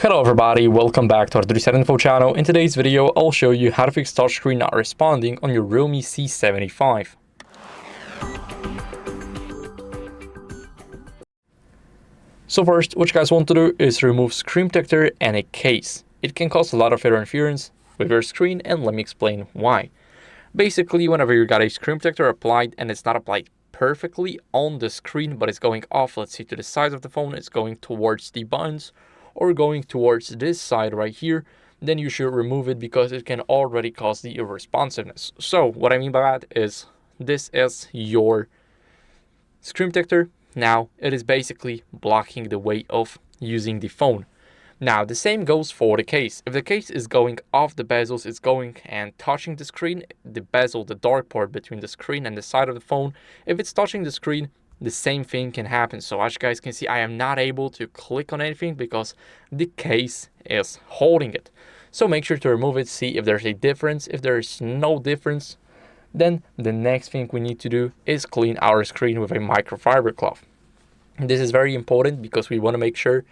Hello everybody, welcome back to our HardReset.Info channel. In today's video, I'll show you how to fix touchscreen not responding on your REALME C75. So first, what you guys want to do is remove screen protector and a case. It can cause a lot of interference with your screen, and let me explain why. Basically, whenever you got a screen protector applied and it's not applied perfectly on the screen, but it's going off, let's say to the side of the phone, it's going towards the buttons, or going towards this side right here, then you should remove it because it can already cause the irresponsiveness. So what I mean by that is this is your screen protector. Now it is basically blocking the way of using the phone. Now the same goes for the case. If the case is going off the bezels, it's going and touching the screen, the bezel, the dark part between the screen and the side of the phone, if it's touching the screen, the same thing can happen. So as you guys can see, I am not able to click on anything because the case is holding it. So make sure to remove it, see if there's a difference. If there is no difference, then the next thing we need to do is clean our screen with a microfiber cloth. This is very important because we want to make sure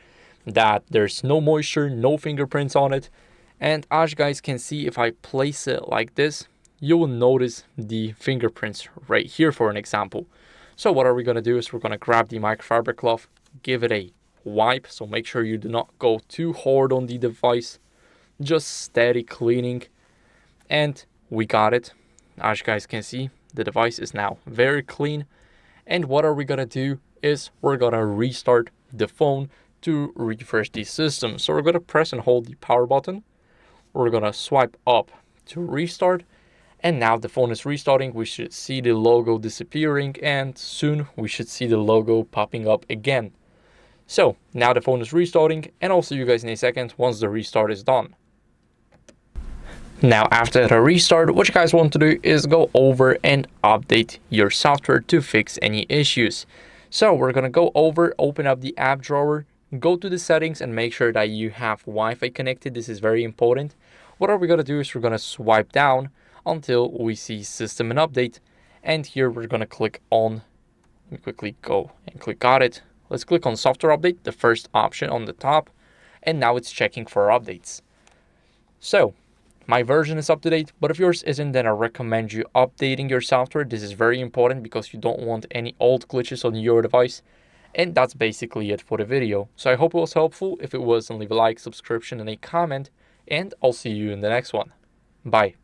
that there's no moisture, no fingerprints on it. And as you guys can see, if I place it like this, you will notice the fingerprints right here, for an example. So what are we going to do is we're going to grab the microfiber cloth, give it a wipe. So make sure you do not go too hard on the device, just steady cleaning. And we got it. As you guys can see, the device is now very clean. And what are we going to do is we're going to restart the phone to refresh the system. So we're going to press and hold the power button. We're going to swipe up to restart. And now the phone is restarting. We should see the logo disappearing, and soon we should see the logo popping up again. So now the phone is restarting, and I'll see you guys in a second once the restart is done. Now after the restart, what you guys want to do is go over and update your software to fix any issues. So we're going to go over, open up the app drawer, go to the settings and make sure that you have Wi-Fi connected. This is very important. What are we going to do is we're going to swipe down until we see system and update, and here we're going to click on, let me quickly go and click on it. Let's click on software update, the first option on the top, and now it's checking for updates. So my version is up to date, but if yours isn't, then I recommend you updating your software. This is very important because you don't want any old glitches on your device. And that's basically it for the video. So I hope it was helpful. If it was, then leave a like, subscription, and a comment, and I'll see you in the next one. Bye.